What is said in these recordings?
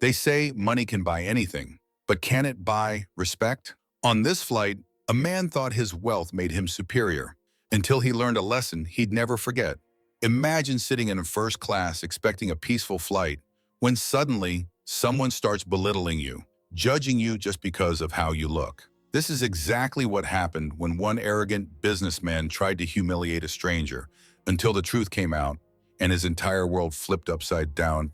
They say money can buy anything, but can it buy respect? On this flight, a man thought his wealth made him superior until he learned a lesson he'd never forget. Imagine sitting in first class expecting a peaceful flight when suddenly someone starts belittling you, judging you just because of how you look. This is exactly what happened when one arrogant businessman tried to humiliate a stranger until the truth came out and his entire world flipped upside down.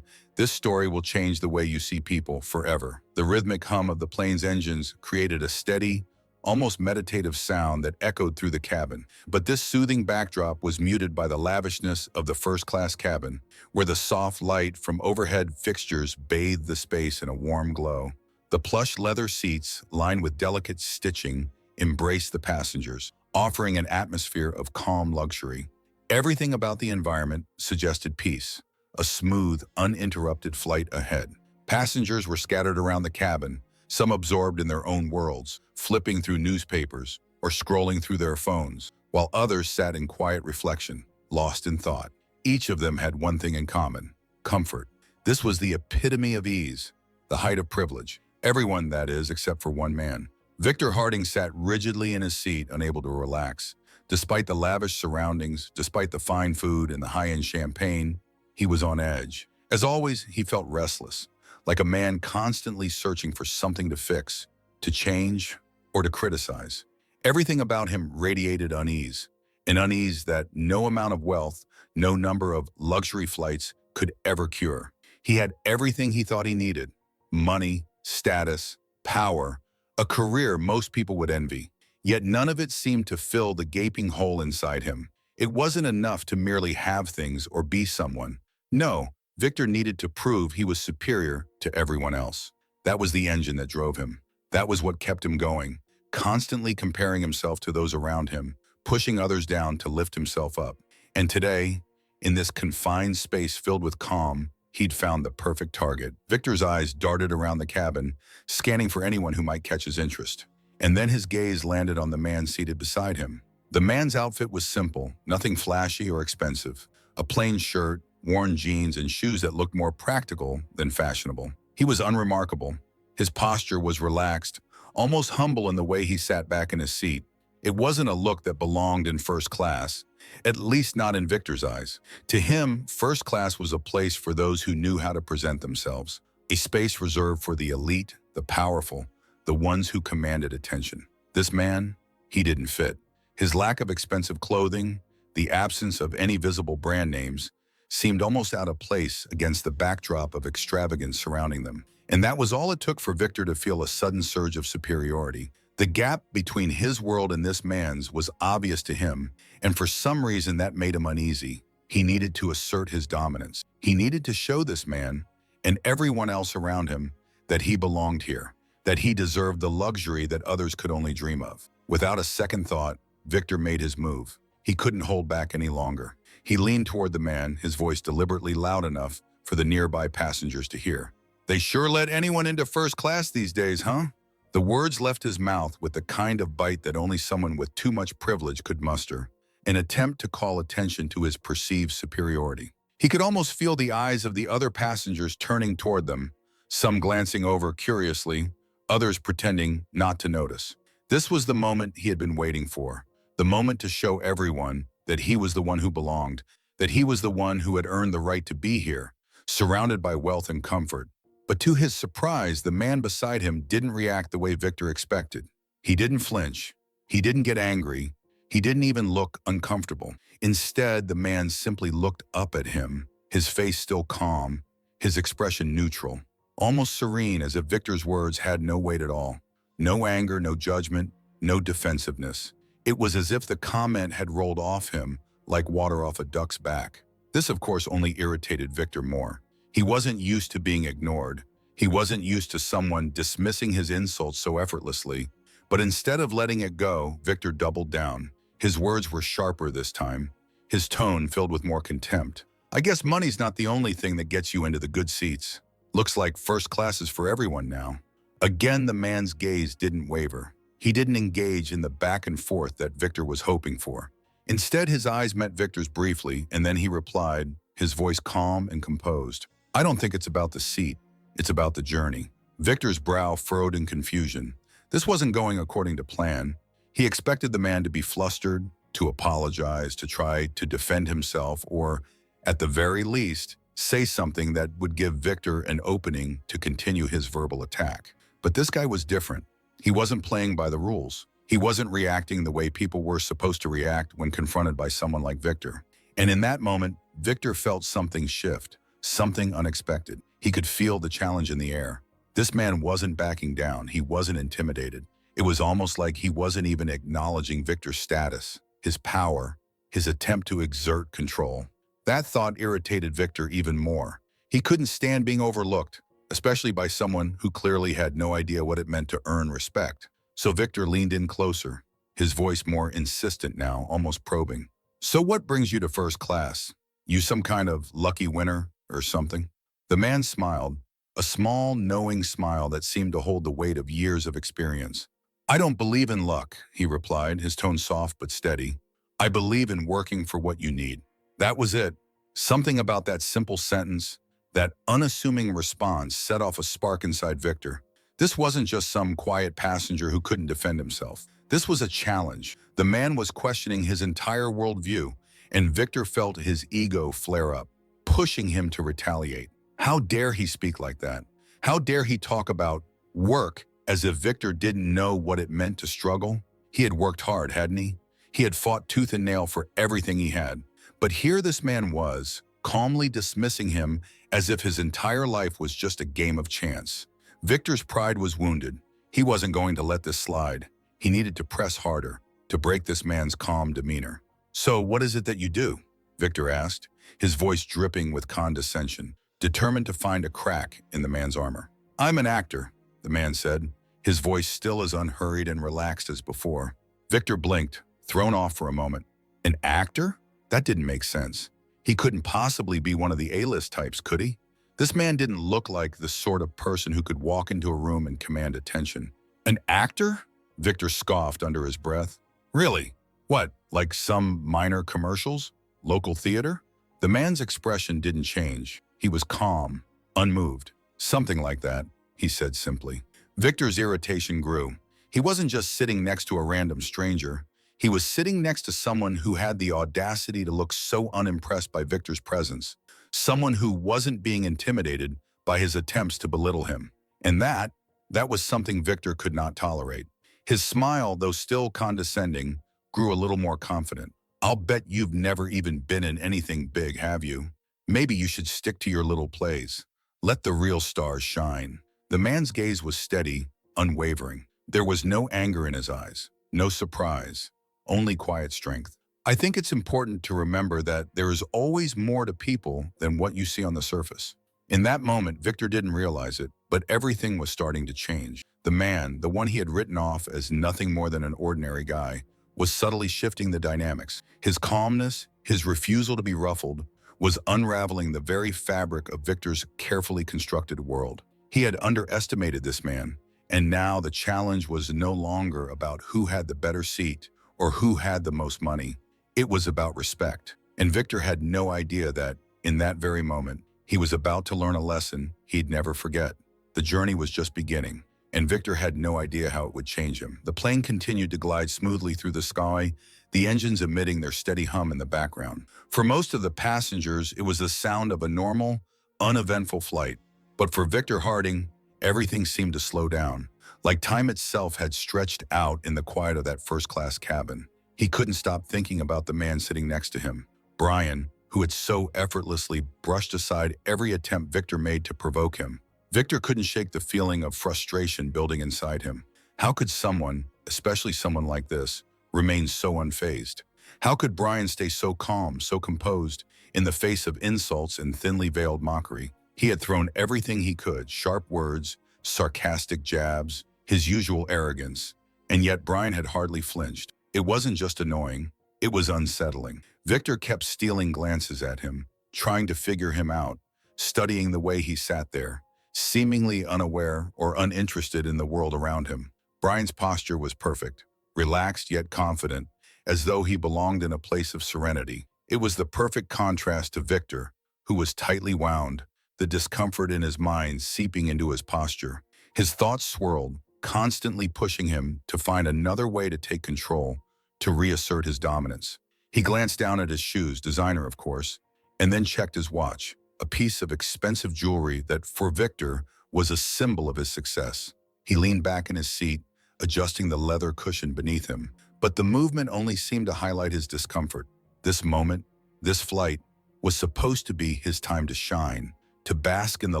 This story will change the way you see people forever. The rhythmic hum of the plane's engines created a steady, almost meditative sound that echoed through the cabin. But this soothing backdrop was muted by the lavishness of the first-class cabin, where the soft light from overhead fixtures bathed the space in a warm glow. The plush leather seats, lined with delicate stitching, embraced the passengers, offering an atmosphere of calm luxury. Everything about the environment suggested peace, a smooth, uninterrupted flight ahead. Passengers were scattered around the cabin, some absorbed in their own worlds, flipping through newspapers or scrolling through their phones, while others sat in quiet reflection, lost in thought. Each of them had one thing in common: comfort. This was the epitome of ease, the height of privilege. Everyone, that is, except for one man. Victor Harding sat rigidly in his seat, unable to relax. Despite the lavish surroundings, despite the fine food and the high-end champagne, he was on edge. As always, he felt restless, like a man constantly searching for something to fix, to change, or to criticize. Everything about him radiated unease, an unease that no amount of wealth, no number of luxury flights could ever cure. He had everything he thought he needed: money, status, power, a career most people would envy. Yet none of it seemed to fill the gaping hole inside him. It wasn't enough to merely have things or be someone. No, Victor needed to prove he was superior to everyone else. That was the engine that drove him. That was what kept him going, constantly comparing himself to those around him, pushing others down to lift himself up. And today, in this confined space filled with calm, he'd found the perfect target. Victor's eyes darted around the cabin, scanning for anyone who might catch his interest. And then his gaze landed on the man seated beside him. The man's outfit was simple, nothing flashy or expensive. A plain shirt, worn jeans, and shoes that looked more practical than fashionable. He was unremarkable. His posture was relaxed, almost humble in the way he sat back in his seat. It wasn't a look that belonged in first class, at least not in Victor's eyes. To him, first class was a place for those who knew how to present themselves, a space reserved for the elite, the powerful, the ones who commanded attention. This man, he didn't fit. His lack of expensive clothing, the absence of any visible brand names, seemed almost out of place against the backdrop of extravagance surrounding them. And that was all it took for Victor to feel a sudden surge of superiority. The gap between his world and this man's was obvious to him, and for some reason that made him uneasy. He needed to assert his dominance. He needed to show this man, and everyone else around him, that he belonged here, that he deserved the luxury that others could only dream of. Without a second thought, Victor made his move. He couldn't hold back any longer. He leaned toward the man, his voice deliberately loud enough for the nearby passengers to hear. "They sure let anyone into first class these days, huh?" The words left his mouth with the kind of bite that only someone with too much privilege could muster, an attempt to call attention to his perceived superiority. He could almost feel the eyes of the other passengers turning toward them, some glancing over curiously, others pretending not to notice. This was the moment he had been waiting for, the moment to show everyone that he was the one who belonged, that he was the one who had earned the right to be here, surrounded by wealth and comfort. But to his surprise, the man beside him didn't react the way Victor expected. He didn't flinch. He didn't get angry. He didn't even look uncomfortable. Instead, the man simply looked up at him, his face still calm, his expression neutral, almost serene, as if Victor's words had no weight at all. No anger, no judgment, no defensiveness. It was as if the comment had rolled off him like water off a duck's back. This, of course, only irritated Victor more. He wasn't used to being ignored. He wasn't used to someone dismissing his insults so effortlessly. But instead of letting it go, Victor doubled down. His words were sharper this time, his tone filled with more contempt. "I guess money's not the only thing that gets you into the good seats. Looks like first class is for everyone now." Again, the man's gaze didn't waver. He didn't engage in the back and forth that Victor was hoping for. Instead, his eyes met Victor's briefly, and then he replied, his voice calm and composed. "I don't think it's about the seat. It's about the journey. Victor's brow furrowed in confusion. This wasn't going according to plan. He expected the man to be flustered, to apologize, to try to defend himself, or, at the very least, say something that would give Victor an opening to continue his verbal attack. But this guy was different. He wasn't playing by the rules. He wasn't reacting the way people were supposed to react when confronted by someone like Victor. And in that moment, Victor felt something shift, something unexpected. He could feel the challenge in the air. This man wasn't backing down. He wasn't intimidated. It was almost like he wasn't even acknowledging Victor's status, his power, his attempt to exert control. That thought irritated Victor even more. He couldn't stand being overlooked, especially by someone who clearly had no idea what it meant to earn respect. So Victor leaned in closer, his voice more insistent now, almost probing. "So what brings you to first class? You some kind of lucky winner or something?" The man smiled, a small, knowing smile that seemed to hold the weight of years of experience. "I don't believe in luck," he replied, his tone soft but steady. "I believe in working for what you need." That was it. Something about that simple sentence, that unassuming response, set off a spark inside Victor. This wasn't just some quiet passenger who couldn't defend himself. This was a challenge. The man was questioning his entire worldview, and Victor felt his ego flare up, pushing him to retaliate. How dare he speak like that? How dare he talk about work as if Victor didn't know what it meant to struggle? He had worked hard, hadn't he? He had fought tooth and nail for everything he had. But here this man was, calmly dismissing him as if his entire life was just a game of chance. Victor's pride was wounded. He wasn't going to let this slide. He needed to press harder, to break this man's calm demeanor. "So what is it that you do?" Victor asked, his voice dripping with condescension, determined to find a crack in the man's armor. "I'm an actor," the man said, his voice still as unhurried and relaxed as before. Victor blinked, thrown off for a moment. An actor? That didn't make sense. He couldn't possibly be one of the A-list types, could he? This man didn't look like the sort of person who could walk into a room and command attention. "An actor?" Victor scoffed under his breath. "Really? What, like some minor commercials? Local theater?" The man's expression didn't change. He was calm, unmoved. "Something like that," he said simply. Victor's irritation grew. He wasn't just sitting next to a random stranger. He was sitting next to someone who had the audacity to look so unimpressed by Victor's presence, someone who wasn't being intimidated by his attempts to belittle him. And that was something Victor could not tolerate. His smile, though still condescending, grew a little more confident. "I'll bet you've never even been in anything big, have you? Maybe you should stick to your little plays. Let the real stars shine." The man's gaze was steady, unwavering. There was no anger in his eyes, no surprise, only quiet strength. I think it's important to remember that there is always more to people than what you see on the surface. In that moment, Victor didn't realize it, but everything was starting to change. The man, the one he had written off as nothing more than an ordinary guy, was subtly shifting the dynamics. His calmness, his refusal to be ruffled, was unraveling the very fabric of Victor's carefully constructed world. He had underestimated this man, and now the challenge was no longer about who had the better seat or who had the most money. It was about respect. And Victor had no idea that, in that very moment, he was about to learn a lesson he'd never forget. The journey was just beginning, and Victor had no idea how it would change him. The plane continued to glide smoothly through the sky, the engines emitting their steady hum in the background. For most of the passengers, it was the sound of a normal, uneventful flight. But for Victor Harding, everything seemed to slow down, like time itself had stretched out in the quiet of that first-class cabin. He couldn't stop thinking about the man sitting next to him, Bryan, who had so effortlessly brushed aside every attempt Victor made to provoke him. Victor couldn't shake the feeling of frustration building inside him. How could someone, especially someone like this, remain so unfazed? How could Bryan stay so calm, so composed, in the face of insults and thinly veiled mockery? He had thrown everything he could, sharp words, sarcastic jabs, his usual arrogance, and yet Bryan had hardly flinched. It wasn't just annoying, it was unsettling. Victor kept stealing glances at him, trying to figure him out, studying the way he sat there, seemingly unaware or uninterested in the world around him. Bryan's posture was perfect, relaxed yet confident, as though he belonged in a place of serenity. It was the perfect contrast to Victor, who was tightly wound, the discomfort in his mind seeping into his posture. His thoughts swirled, constantly pushing him to find another way to take control, to reassert his dominance. He glanced down at his shoes, designer of course, and then checked his watch, a piece of expensive jewelry that, for Victor, was a symbol of his success. He leaned back in his seat, adjusting the leather cushion beneath him, but the movement only seemed to highlight his discomfort. This moment, this flight, was supposed to be his time to shine, to bask in the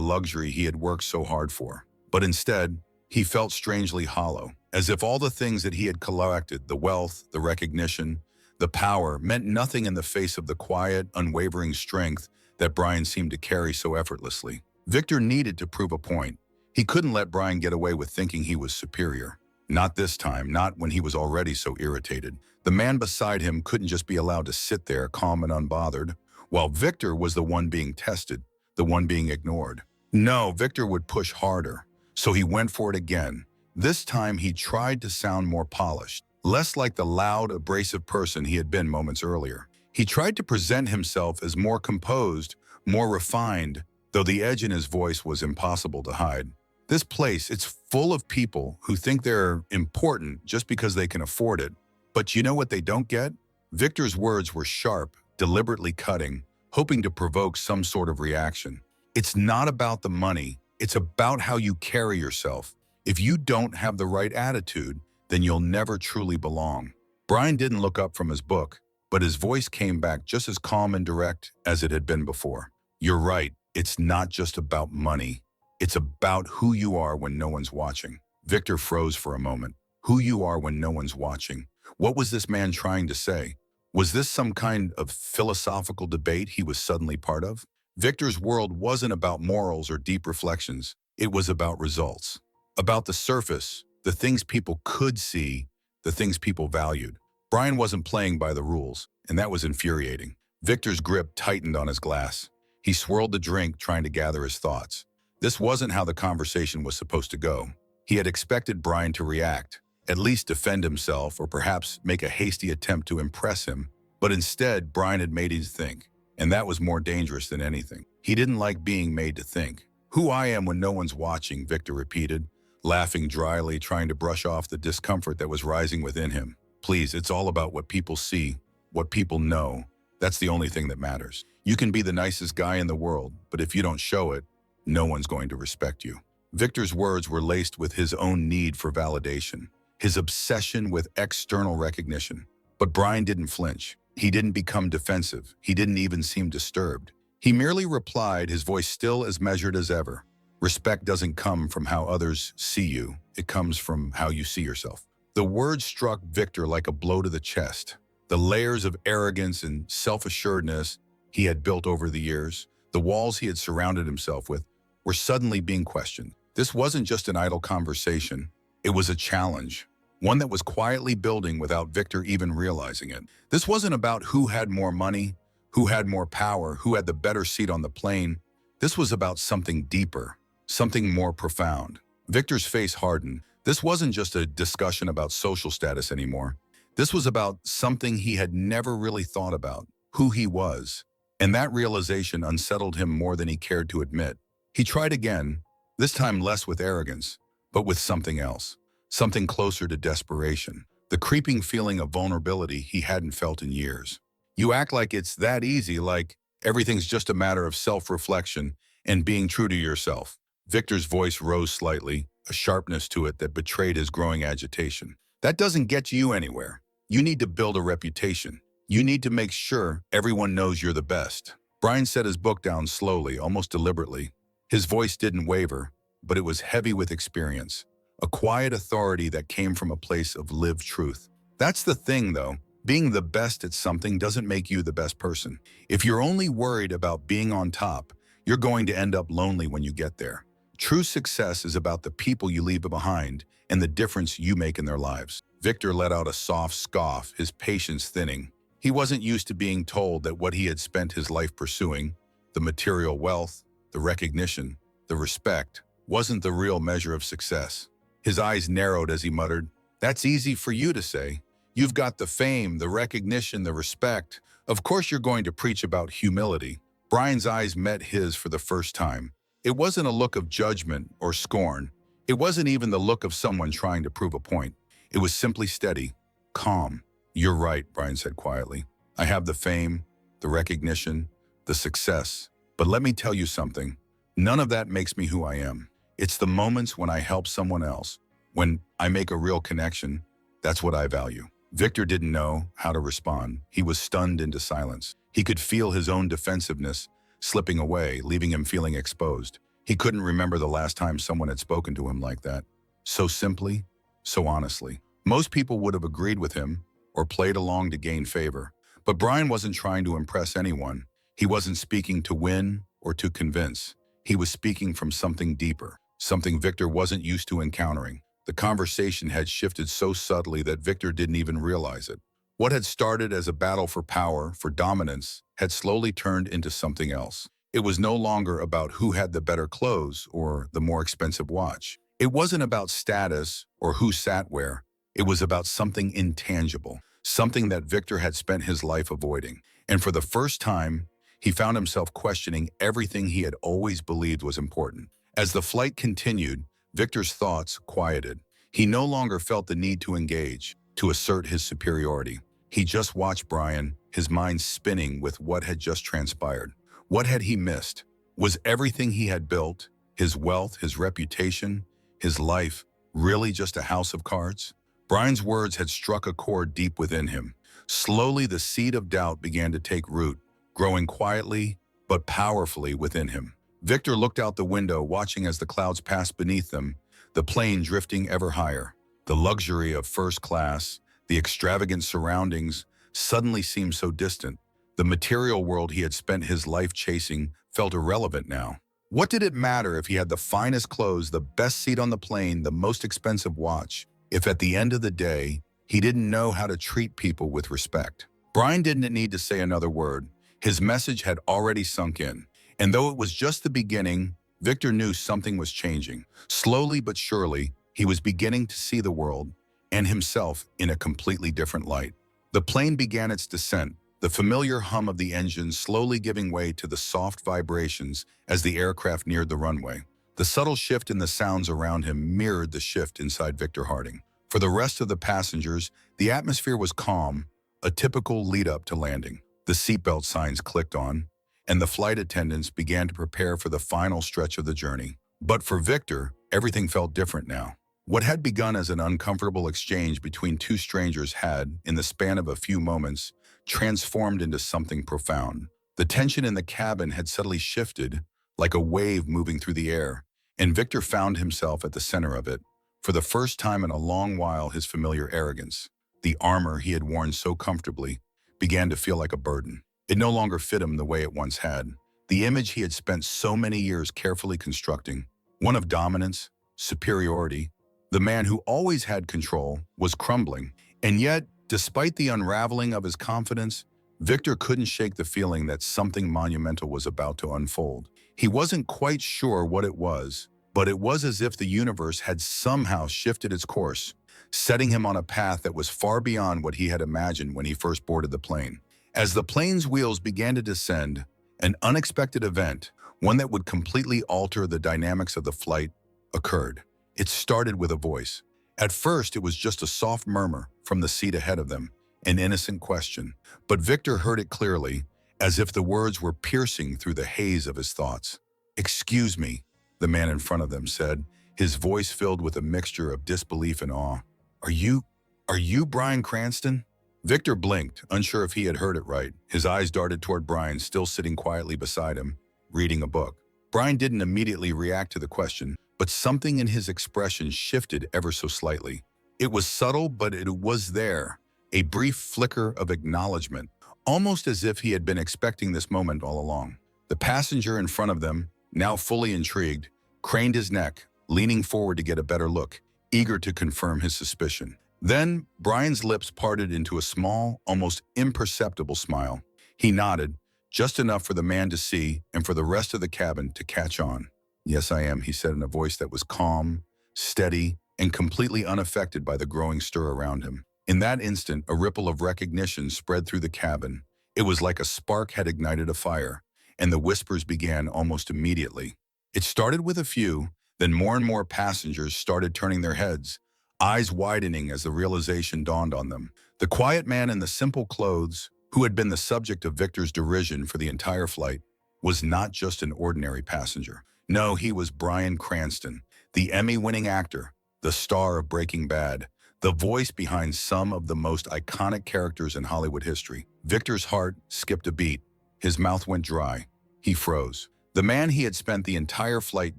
luxury he had worked so hard for. But instead, he felt strangely hollow, as if all the things that he had collected, the wealth, the recognition, the power, meant nothing in the face of the quiet, unwavering strength that Bryan seemed to carry so effortlessly. Victor needed to prove a point. He couldn't let Bryan get away with thinking he was superior. Not this time, not when he was already so irritated. The man beside him couldn't just be allowed to sit there calm and unbothered, while Victor was the one being tested, the one being ignored. No, Victor would push harder. So he went for it again. This time he tried to sound more polished, less like the loud, abrasive person he had been moments earlier. He tried to present himself as more composed, more refined, though the edge in his voice was impossible to hide. This place, it's full of people who think they're important just because they can afford it. But you know what they don't get? Victor's words were sharp, deliberately cutting, hoping to provoke some sort of reaction. It's not about the money. It's about how you carry yourself. If you don't have the right attitude, then you'll never truly belong. Bryan didn't look up from his book, but his voice came back just as calm and direct as it had been before. You're right. It's not just about money. It's about who you are when no one's watching. Victor froze for a moment. Who you are when no one's watching. What was this man trying to say? Was this some kind of philosophical debate he was suddenly part of? Victor's world wasn't about morals or deep reflections. It was about results. About the surface, the things people could see, the things people valued. Bryan wasn't playing by the rules, and that was infuriating. Victor's grip tightened on his glass. He swirled the drink, trying to gather his thoughts. This wasn't how the conversation was supposed to go. He had expected Bryan to react, at least defend himself, or perhaps make a hasty attempt to impress him. But instead, Bryan had made him think, and that was more dangerous than anything. He didn't like being made to think. Who I am when no one's watching, Victor repeated, laughing dryly, trying to brush off the discomfort that was rising within him. Please, it's all about what people see, what people know. That's the only thing that matters. You can be the nicest guy in the world, but if you don't show it, no one's going to respect you. Victor's words were laced with his own need for validation, his obsession with external recognition. But Bryan didn't flinch. He didn't become defensive. He didn't even seem disturbed. He merely replied, his voice still as measured as ever. Respect doesn't come from how others see you. It comes from how you see yourself. The words struck Victor like a blow to the chest. The layers of arrogance and self-assuredness he had built over the years, the walls he had surrounded himself with, were suddenly being questioned. This wasn't just an idle conversation. It was a challenge, one that was quietly building without Victor even realizing it. This wasn't about who had more money, who had more power, who had the better seat on the plane. This was about something deeper, something more profound. Victor's face hardened. This wasn't just a discussion about social status anymore. This was about something he had never really thought about, who he was. And that realization unsettled him more than he cared to admit. He tried again, this time less with arrogance, but with something else, something closer to desperation, the creeping feeling of vulnerability he hadn't felt in years. You act like it's that easy, like everything's just a matter of self-reflection and being true to yourself. Victor's voice rose slightly, a sharpness to it that betrayed his growing agitation. That doesn't get you anywhere. You need to build a reputation. You need to make sure everyone knows you're the best. Bryan set his book down slowly, almost deliberately. His voice didn't waver, but it was heavy with experience, a quiet authority that came from a place of lived truth. That's the thing, though. Being the best at something doesn't make you the best person. If you're only worried about being on top, you're going to end up lonely when you get there. True success is about the people you leave behind and the difference you make in their lives. Victor let out a soft scoff, his patience thinning. He wasn't used to being told that what he had spent his life pursuing, the material wealth, the recognition, the respect, wasn't the real measure of success. His eyes narrowed as he muttered, "That's easy for you to say. You've got the fame, the recognition, the respect. Of course you're going to preach about humility. Bryan's eyes met his for the first time. It wasn't a look of judgment or scorn. It wasn't even the look of someone trying to prove a point. It was simply steady, calm. "You're right," Bryan said quietly. "I have the fame, the recognition, the success. But let me tell you something. None of that makes me who I am. It's the moments when I help someone else, when I make a real connection. That's what I value." Victor didn't know how to respond. He was stunned into silence. He could feel his own defensiveness slipping away, leaving him feeling exposed. He couldn't remember the last time someone had spoken to him like that. So simply, so honestly. Most people would have agreed with him or played along to gain favor. But Bryan wasn't trying to impress anyone. He wasn't speaking to win or to convince. He was speaking from something deeper, something Victor wasn't used to encountering. The conversation had shifted so subtly that Victor didn't even realize it. What had started as a battle for power, for dominance, had slowly turned into something else. It was no longer about who had the better clothes or the more expensive watch. It wasn't about status or who sat where. It was about something intangible, something that Victor had spent his life avoiding. And for the first time, he found himself questioning everything he had always believed was important. As the flight continued, Victor's thoughts quieted. He no longer felt the need to engage, to assert his superiority. He just watched Bryan, his mind spinning with what had just transpired. What had he missed? Was everything he had built, his wealth, his reputation, his life, really just a house of cards? Bryan's words had struck a chord deep within him. Slowly, the seed of doubt began to take root, growing quietly but powerfully within him. Victor looked out the window, watching as the clouds passed beneath them, the plane drifting ever higher. The luxury of first class, the extravagant surroundings, suddenly seemed so distant. The material world he had spent his life chasing felt irrelevant now. What did it matter if he had the finest clothes, the best seat on the plane, the most expensive watch, if at the end of the day, he didn't know how to treat people with respect? Bryan didn't need to say another word. His message had already sunk in. And though it was just the beginning, Victor knew something was changing. Slowly but surely, he was beginning to see the world and himself in a completely different light. The plane began its descent, the familiar hum of the engine slowly giving way to the soft vibrations as the aircraft neared the runway. The subtle shift in the sounds around him mirrored the shift inside Victor Harding. For the rest of the passengers, the atmosphere was calm, a typical lead-up to landing. The seatbelt signs clicked on, and the flight attendants began to prepare for the final stretch of the journey. But for Victor, everything felt different now. What had begun as an uncomfortable exchange between two strangers had, in the span of a few moments, transformed into something profound. The tension in the cabin had suddenly shifted, like a wave moving through the air, and Victor found himself at the center of it. For the first time in a long while, his familiar arrogance, the armor he had worn so comfortably, began to feel like a burden. It no longer fit him the way it once had. The image he had spent so many years carefully constructing, one of dominance, superiority, the man who always had control, was crumbling. And yet, despite the unraveling of his confidence, Victor couldn't shake the feeling that something monumental was about to unfold. He wasn't quite sure what it was, but it was as if the universe had somehow shifted its course, setting him on a path that was far beyond what he had imagined when he first boarded the plane. As the plane's wheels began to descend, an unexpected event, one that would completely alter the dynamics of the flight, occurred. It started with a voice. At first, it was just a soft murmur from the seat ahead of them, an innocent question. But Victor heard it clearly, as if the words were piercing through the haze of his thoughts. "Excuse me," the man in front of them said, his voice filled with a mixture of disbelief and awe. Are you Bryan Cranston?" Victor blinked, unsure if he had heard it right. His eyes darted toward Bryan, still sitting quietly beside him, reading a book. Bryan didn't immediately react to the question, but something in his expression shifted ever so slightly. It was subtle, but it was there, a brief flicker of acknowledgement, almost as if he had been expecting this moment all along. The passenger in front of them, now fully intrigued, craned his neck, leaning forward to get a better look, eager to confirm his suspicion. Then, Bryan's lips parted into a small, almost imperceptible smile. He nodded, just enough for the man to see and for the rest of the cabin to catch on. "Yes, I am," he said in a voice that was calm, steady, and completely unaffected by the growing stir around him. In that instant, a ripple of recognition spread through the cabin. It was like a spark had ignited a fire, and the whispers began almost immediately. It started with a few, then more and more passengers started turning their heads, eyes widening as the realization dawned on them. The quiet man in the simple clothes, who had been the subject of Victor's derision for the entire flight, was not just an ordinary passenger. No, he was Bryan Cranston, the Emmy-winning actor, the star of Breaking Bad, the voice behind some of the most iconic characters in Hollywood history. Victor's heart skipped a beat. His mouth went dry. He froze. The man he had spent the entire flight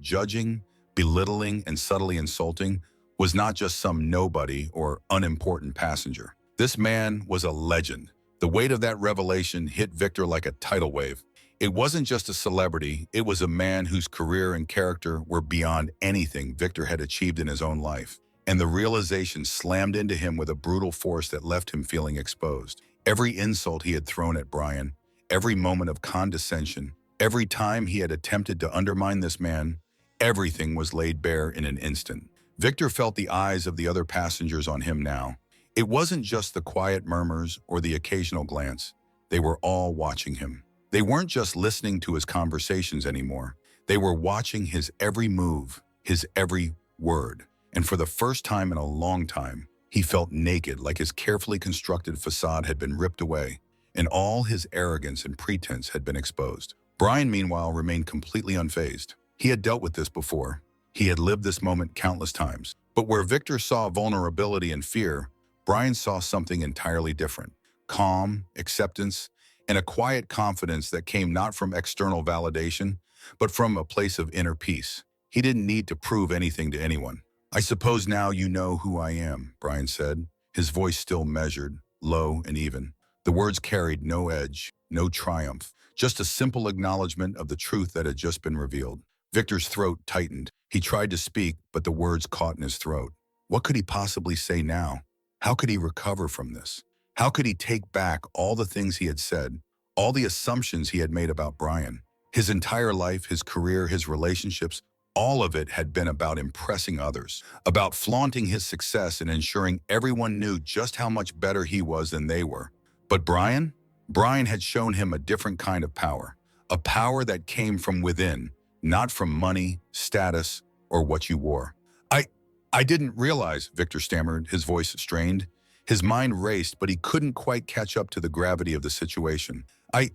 judging, belittling, and subtly insulting was not just some nobody or unimportant passenger. This man was a legend. The weight of that revelation hit Victor like a tidal wave. It wasn't just a celebrity, it was a man whose career and character were beyond anything Victor had achieved in his own life. And the realization slammed into him with a brutal force that left him feeling exposed. Every insult he had thrown at Bryan, every moment of condescension, every time he had attempted to undermine this man, everything was laid bare in an instant. Victor felt the eyes of the other passengers on him now. It wasn't just the quiet murmurs or the occasional glance. They were all watching him. They weren't just listening to his conversations anymore. They were watching his every move, his every word. And for the first time in a long time, he felt naked, like his carefully constructed facade had been ripped away, and all his arrogance and pretense had been exposed. Bryan, meanwhile, remained completely unfazed. He had dealt with this before. He had lived this moment countless times. But where Victor saw vulnerability and fear, Bryan saw something entirely different. Calm, acceptance, and a quiet confidence that came not from external validation, but from a place of inner peace. He didn't need to prove anything to anyone. "I suppose now you know who I am," Bryan said, his voice still measured, low and even. The words carried no edge, no triumph, just a simple acknowledgement of the truth that had just been revealed. Victor's throat tightened. He tried to speak, but the words caught in his throat. What could he possibly say now? How could he recover from this? How could he take back all the things he had said, all the assumptions he had made about Bryan? His entire life, his career, his relationships, all of it had been about impressing others, about flaunting his success and ensuring everyone knew just how much better he was than they were. But Bryan? Bryan had shown him a different kind of power, a power that came from within, not from money, status, or what you wore. I didn't realize," Victor stammered, his voice strained. His mind raced, but he couldn't quite catch up to the gravity of the situation. I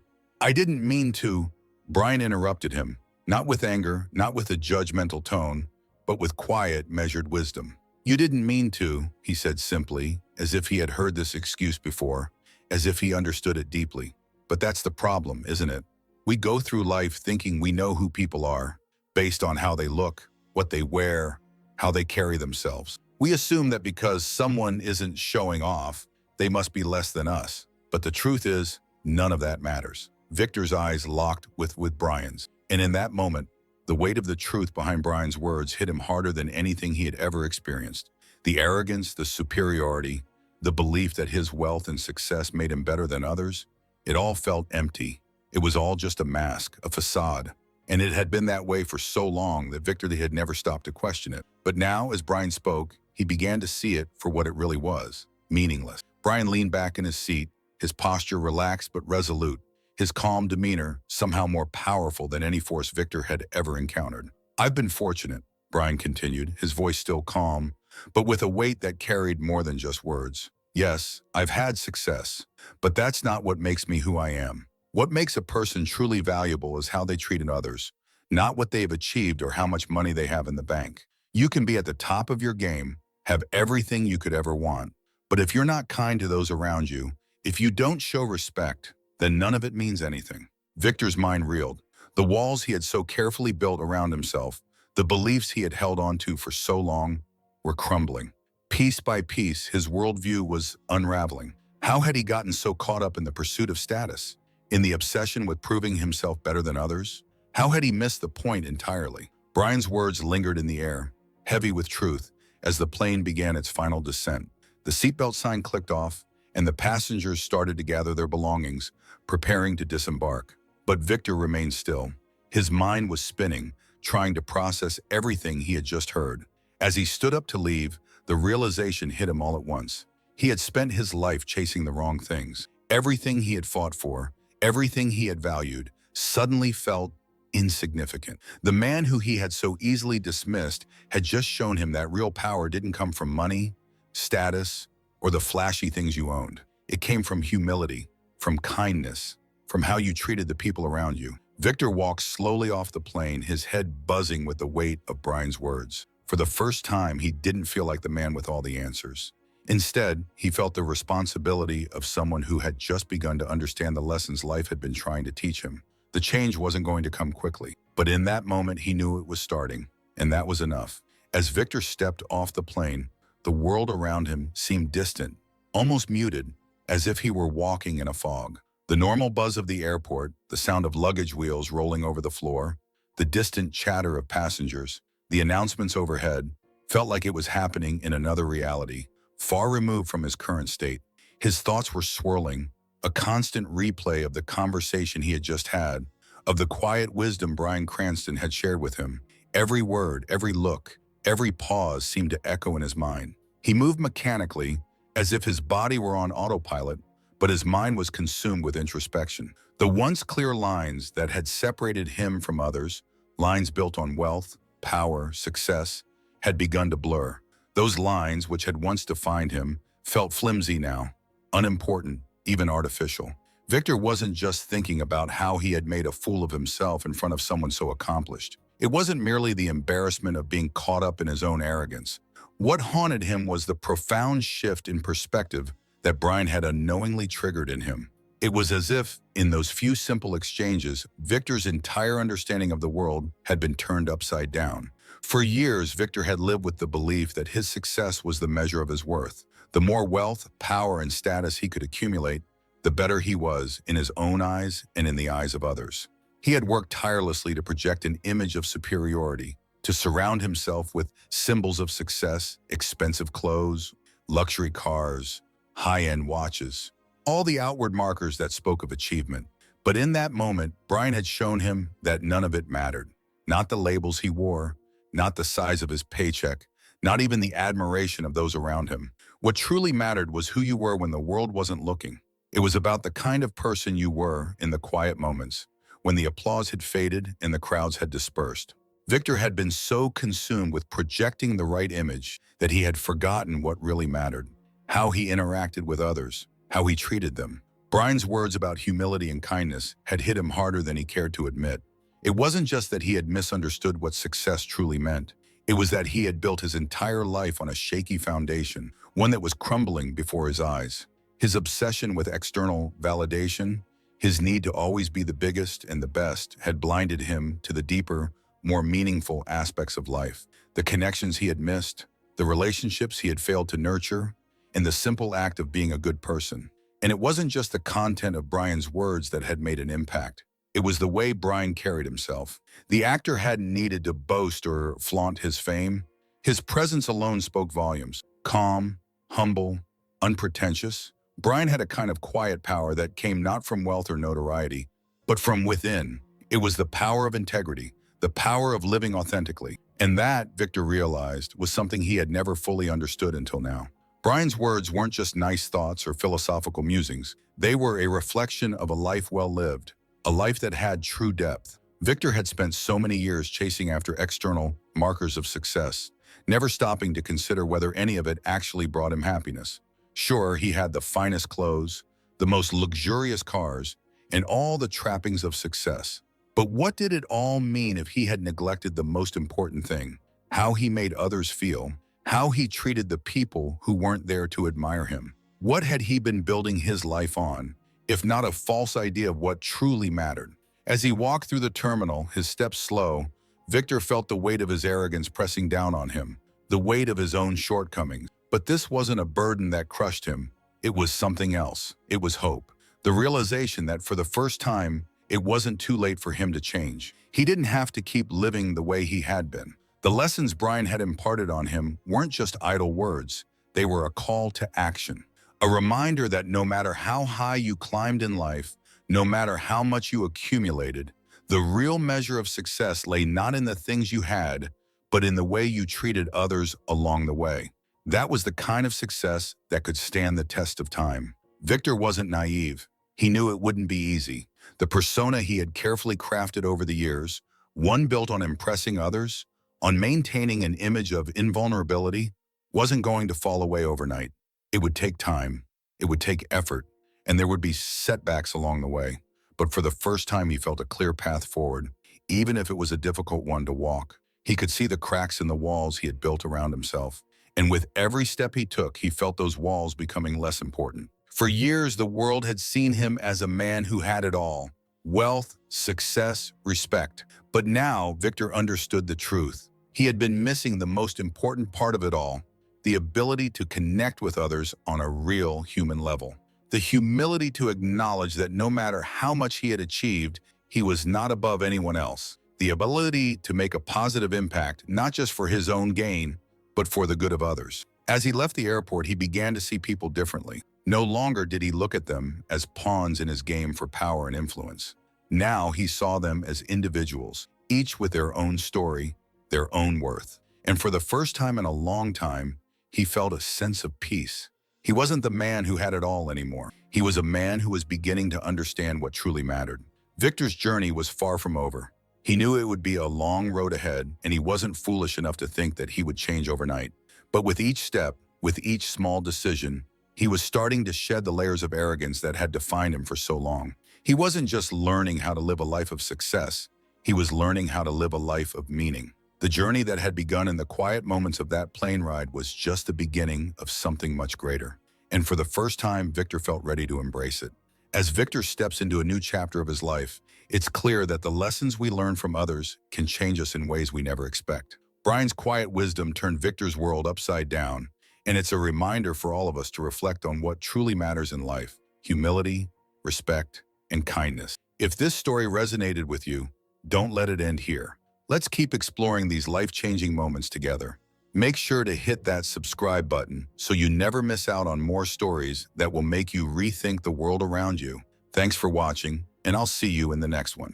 didn't mean to," Bryan interrupted him, not with anger, not with a judgmental tone, but with quiet, measured wisdom. "You didn't mean to," he said simply, as if he had heard this excuse before, as if he understood it deeply. "But that's the problem, isn't it? We go through life thinking we know who people are, based on how they look, what they wear, how they carry themselves. We assume that because someone isn't showing off, they must be less than us. But the truth is, none of that matters." Victor's eyes locked with Bryan's, and in that moment, the weight of the truth behind Bryan's words hit him harder than anything he had ever experienced. The arrogance, the superiority, the belief that his wealth and success made him better than others, it all felt empty. It was all just a mask, a facade. And it had been that way for so long that Victor had never stopped to question it. But now, as Bryan spoke, he began to see it for what it really was: meaningless. Bryan leaned back in his seat, his posture relaxed but resolute, his calm demeanor somehow more powerful than any force Victor had ever encountered. "I've been fortunate," Bryan continued, his voice still calm, but with a weight that carried more than just words. "Yes, I've had success, but that's not what makes me who I am. What makes a person truly valuable is how they treat others, not what they've achieved or how much money they have in the bank. You can be at the top of your game, have everything you could ever want, but if you're not kind to those around you, if you don't show respect, then none of it means anything." Victor's mind reeled. The walls he had so carefully built around himself, the beliefs he had held on to for so long, were crumbling. Piece by piece, his worldview was unraveling. How had he gotten so caught up in the pursuit of status, in the obsession with proving himself better than others? How had he missed the point entirely? Bryan's words lingered in the air, heavy with truth, as the plane began its final descent. The seatbelt sign clicked off, and the passengers started to gather their belongings, preparing to disembark. But Victor remained still. His mind was spinning, trying to process everything he had just heard. As he stood up to leave, the realization hit him all at once. He had spent his life chasing the wrong things. Everything he had fought for, everything he had valued, suddenly felt insignificant. The man who he had so easily dismissed had just shown him that real power didn't come from money, status, or the flashy things you owned. It came from humility, from kindness, from how you treated the people around you. Victor walked slowly off the plane, his head buzzing with the weight of Bryan's words. For the first time, he didn't feel like the man with all the answers. Instead, he felt the responsibility of someone who had just begun to understand the lessons life had been trying to teach him. The change wasn't going to come quickly, but in that moment he knew it was starting, and that was enough. As Victor stepped off the plane, the world around him seemed distant, almost muted, as if he were walking in a fog. The normal buzz of the airport, the sound of luggage wheels rolling over the floor, the distant chatter of passengers, the announcements overhead, felt like it was happening in another reality, far removed from his current state. His thoughts were swirling, a constant replay of the conversation he had just had, of the quiet wisdom Bryan Cranston had shared with him. Every word, every look, every pause seemed to echo in his mind. He moved mechanically, as if his body were on autopilot, but his mind was consumed with introspection. The once clear lines that had separated him from others, lines built on wealth, power, success, had begun to blur. Those lines, which had once defined him, felt flimsy now, unimportant, even artificial. Victor wasn't just thinking about how he had made a fool of himself in front of someone so accomplished. It wasn't merely the embarrassment of being caught up in his own arrogance. What haunted him was the profound shift in perspective that Bryan had unknowingly triggered in him. It was as if, in those few simple exchanges, Victor's entire understanding of the world had been turned upside down. For years, Victor had lived with the belief that his success was the measure of his worth. The more wealth, power, and status he could accumulate, the better he was in his own eyes and in the eyes of others. He had worked tirelessly to project an image of superiority, to surround himself with symbols of success, expensive clothes, luxury cars, high-end watches, all the outward markers that spoke of achievement. But in that moment, Bryan had shown him that none of it mattered. Not the labels he wore, not the size of his paycheck, not even the admiration of those around him. What truly mattered was who you were when the world wasn't looking. It was about the kind of person you were in the quiet moments, when the applause had faded and the crowds had dispersed. Victor had been so consumed with projecting the right image that he had forgotten what really mattered, how he interacted with others, how he treated them. Bryan's words about humility and kindness had hit him harder than he cared to admit. It wasn't just that he had misunderstood what success truly meant. It was that he had built his entire life on a shaky foundation, one that was crumbling before his eyes. His obsession with external validation, his need to always be the biggest and the best, had blinded him to the deeper, more meaningful aspects of life. The connections he had missed, the relationships he had failed to nurture, and the simple act of being a good person. And it wasn't just the content of Bryan's words that had made an impact. It was the way Bryan carried himself. The actor hadn't needed to boast or flaunt his fame. His presence alone spoke volumes. Calm, humble, unpretentious. Bryan had a kind of quiet power that came not from wealth or notoriety, but from within. It was the power of integrity, the power of living authentically. And that, Victor realized, was something he had never fully understood until now. Bryan's words weren't just nice thoughts or philosophical musings. They were a reflection of a life well lived, a life that had true depth. Victor had spent so many years chasing after external markers of success, never stopping to consider whether any of it actually brought him happiness. Sure, he had the finest clothes, the most luxurious cars, and all the trappings of success. But what did it all mean if he had neglected the most important thing? How he made others feel, how he treated the people who weren't there to admire him. What had he been building his life on, if not a false idea of what truly mattered? As he walked through the terminal, his steps slow, Victor felt the weight of his arrogance pressing down on him, the weight of his own shortcomings. But this wasn't a burden that crushed him. It was something else. It was hope. The realization that for the first time, it wasn't too late for him to change. He didn't have to keep living the way he had been. The lessons Bryan had imparted on him weren't just idle words. They were a call to action. A reminder that no matter how high you climbed in life, no matter how much you accumulated, the real measure of success lay not in the things you had, but in the way you treated others along the way. That was the kind of success that could stand the test of time. Victor wasn't naive. He knew it wouldn't be easy. The persona he had carefully crafted over the years, one built on impressing others, on maintaining an image of invulnerability, wasn't going to fall away overnight. It would take time, it would take effort, and there would be setbacks along the way. But for the first time, he felt a clear path forward, even if it was a difficult one to walk. He could see the cracks in the walls he had built around himself. And with every step he took, he felt those walls becoming less important. For years, the world had seen him as a man who had it all: wealth, success, respect. But now, Victor understood the truth. He had been missing the most important part of it all: the ability to connect with others on a real human level. The humility to acknowledge that no matter how much he had achieved, he was not above anyone else. The ability to make a positive impact, not just for his own gain, but for the good of others. As he left the airport, he began to see people differently. No longer did he look at them as pawns in his game for power and influence. Now he saw them as individuals, each with their own story, their own worth. And for the first time in a long time, he felt a sense of peace. He wasn't the man who had it all anymore. He was a man who was beginning to understand what truly mattered. Victor's journey was far from over. He knew it would be a long road ahead, and he wasn't foolish enough to think that he would change overnight. But with each step, with each small decision, he was starting to shed the layers of arrogance that had defined him for so long. He wasn't just learning how to live a life of success. He was learning how to live a life of meaning. The journey that had begun in the quiet moments of that plane ride was just the beginning of something much greater. And for the first time, Victor felt ready to embrace it. As Victor steps into a new chapter of his life, it's clear that the lessons we learn from others can change us in ways we never expect. Bryan's quiet wisdom turned Victor's world upside down, and it's a reminder for all of us to reflect on what truly matters in life: humility, respect, and kindness. If this story resonated with you, don't let it end here. Let's keep exploring these life-changing moments together. Make sure to hit that subscribe button so you never miss out on more stories that will make you rethink the world around you. Thanks for watching, and I'll see you in the next one.